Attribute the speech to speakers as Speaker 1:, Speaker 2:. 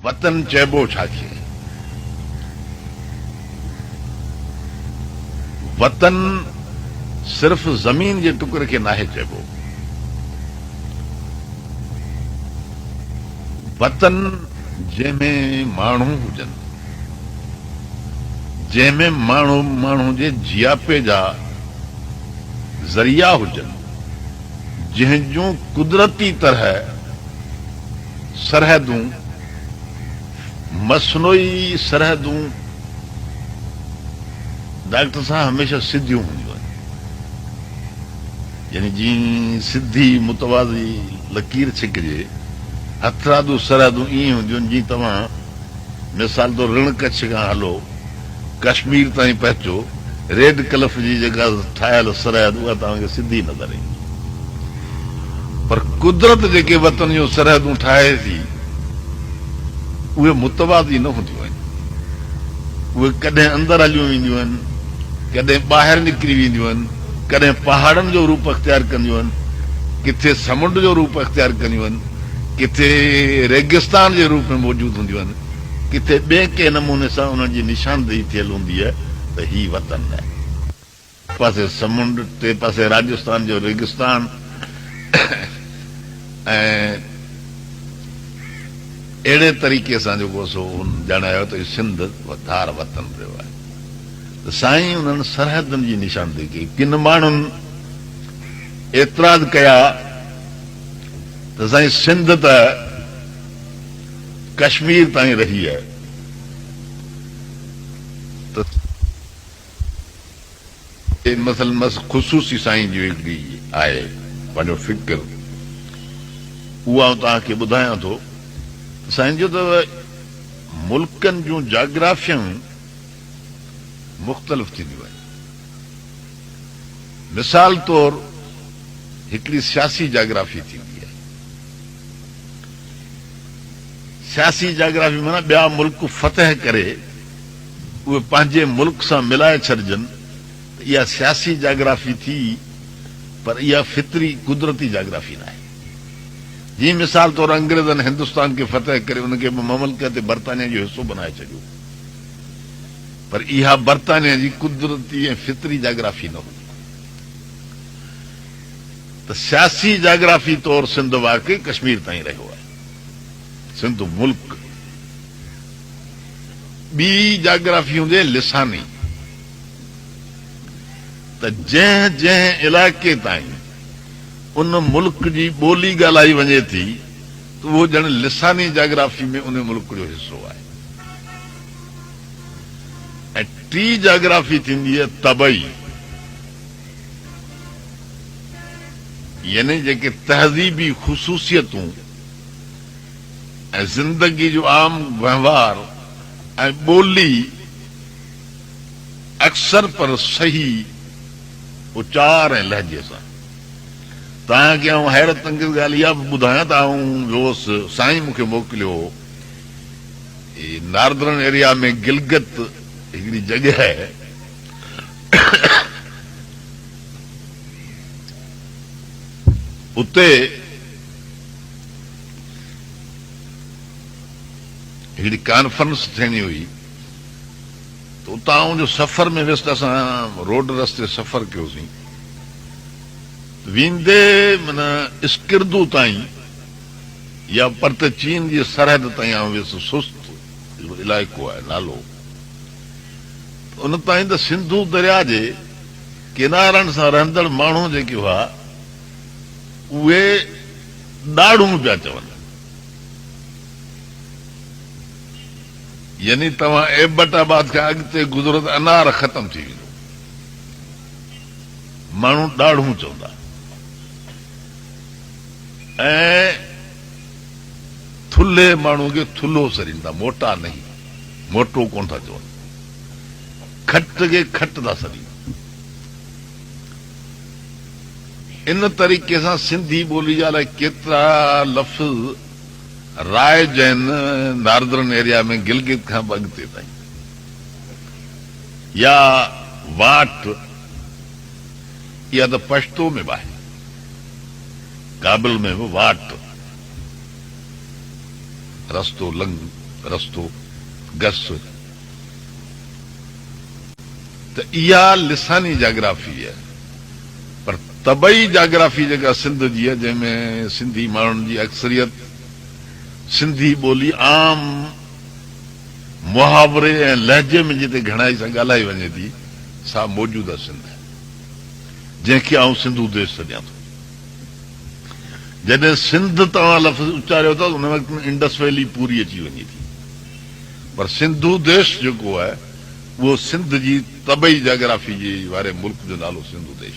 Speaker 1: वतन चइबो छाखे? वतन सिर्फ जमीन जे टुकड़े खे नाहे चइबो। वतन जंहिंमें माण्हू हुजनि, जंहिंमें माण्हू जे जियापे जा ज़रिया हुजनि, जंहिंजूं कुदरती तरह सरहदूं, मसनोई सरहदूं डॉक्टर साहब हमेशा सिधियूं हूंदियूं आहिनि। यानी जीअं सिधी मुतवाज़ी लकीर छिकजे, हथरादू सरहदूं ईअं हूंदियूं आहिनि जीअं तव्हां मिसाल तौर ऋण कच्छ खां हलो कश्मीर ताईं पहुचो, रेड क्लिफ जी जेका ठाहियल सरहद उहा तव्हांखे सिधी नज़र ईंदी। पर कुदरत जेके वतन जूं सरहदूं ठाहे थी उहे मुतवाज़ी न हूंदियूं आहिनि। उहे कॾहिं अंदरि हलियूं वेंदियूं आहिनि, कॾहिं ॿाहिरि निकिरी वेंदियूं आहिनि, कॾहिं पहाड़नि जो रूप अख़्तियार कंदियूं आहिनि, किथे समुंड जो रूप अख़्तियार कंदियूं आहिनि, किथे रेगिस्तान जे रूप में मौजूद हूंदियूं आहिनि, किथे ॿिए कंहिं नमूने सां उन्हनि जी निशानदेही थियल हूंदी आहे त ही वतन आहे। पासे समुंड, टे पासे राजस्थान जो रेगिस्तान ऐं अहिड़े तरीक़े सां जेको सो ॼाणायो त सिंध धार वतन रहियो आहे। त साईं उन्हनि सरहदनि जी निशानदेही कई। किन माण्हुनि एतिराज़ कया त साईं सिंध त कश्मीर ताईं रही आहे, त मसलन ख़ुसूसी साईं जी हिकिड़ी आहे पंहिंजो फिक्र, उहा तव्हांखे ॿुधायां थो। साईं जो त मुल्कनि जूं जाग्राफियूं मुख़्तलिफ़ थींदियूं आहिनि। मिसाल तौर हिकिड़ी सियासी जाग्राफी थींदी आहे। सियासी जाग्राफी माना ॿिया मुल्क फतह करे उहे पंहिंजे मुल्क सां मिलाए छॾिजनि, त इहा सियासी जाग्राफी थी, पर इहा फितरी कुदरती जाग्राफी न आहे। जीअं मिसाल तौर अंग्रेज़नि हिंदुस्तान खे फतह करे उनखे ममलकत बरतानिया जो हिसो बनाए छॾियो, पर इहा बरतानिया जी कुदरती ऐं फितरी जाग्राफी न हुई। त सियासी जाग्राफी तौर सिंध वाकई कश्मीर ताईं रहियो आहे, सिंध मुल्क। ॿी जाग्राफी हुजे लिसानी, त जंहिं जंहिं इलाइक़े ताईं उन मुल्क जी ॿोली ॻाल्हाई वञे थी त उहो ॼण लिसानी जाग्राफी में उन मुल्क जो हिसो आहे। ऐं टी जाग्राफी थींदी आहे तबई, यानी जेके तहज़ीबी ख़ुसूसियतूं ऐं ज़िंदगी जो आम वहिंवार ऐं ॿोली अक्सर पर सही उचार ऐं लहजे सां। तव्हांखे आउं हैरत अंगेज़ ॻाल्हि इहा बि ॿुधायां त आउं वियोसि, साईं मूंखे मोकिलियो नार्दर्न एरिया में गिलगित हिकिड़ी जॻह आहे, उते हिकिड़ी कॉन्फ्रेंस थियणी हुई। त उतां जो सफ़र में वियुसि, असां रोड रस्ते सफ़र कयोसीं। वेंदे माना स्किर्दू ताईं या परते चीन जी सरहद ताईं आउं वियुसि। सुस्त इलाइक़ो आहे नालो। उन ताईं त सिंधू दरिया जे किनारनि सां रहंदड़ माण्हू जेके हुआ उहे ॾाढ़ूं पिया चवनि। यानी तव्हां एबटाबाद खां अॻिते गुज़रो त अनार ख़तम थी वेंदो, माण्हू ॾाढ़ूं चवंदा। ऐं थुल्हे माण्हू खे थुल्हो सरींदा, मोटा नहीं, मोटो कोन था चवनि, खट खे खट था सरींदा। इन तरीक़े सां सिंधी ॿोली जा लाइ केतिरा लफ़्ज़ राइज आहिनि नार्दर्न एरिया में गिलगित खां अॻिते ताईं। या वाट, इहा त पश्तो में बि आहे, काबिल में बि वाट, रस्तो लंघ। रस्तो गस त इहा लिसानी जाग्राफी आहे पर तबई जाग्राफी जेका सिंध जी आहे जंहिंमें सिंधी माण्हुनि जी अक्सरियत सिंधी ॿोली आम मुहावरे ऐं लहजे में जिते घणाई सां ॻाल्हाई वञे थी सा मौजूदा सिंध जंहिंखे आउं सिंधू देश सॾियां थो जॾहिं सिंध तव्हां लफ़्ज़ उचारियो था उन वक़्त में इंडस वैली पूरी अची वञे थी पर सिंधू देश जेको आहे उहो सिंध जी तबई जाग्राफी जे वारे मुल्क जो नालो सिंधू देश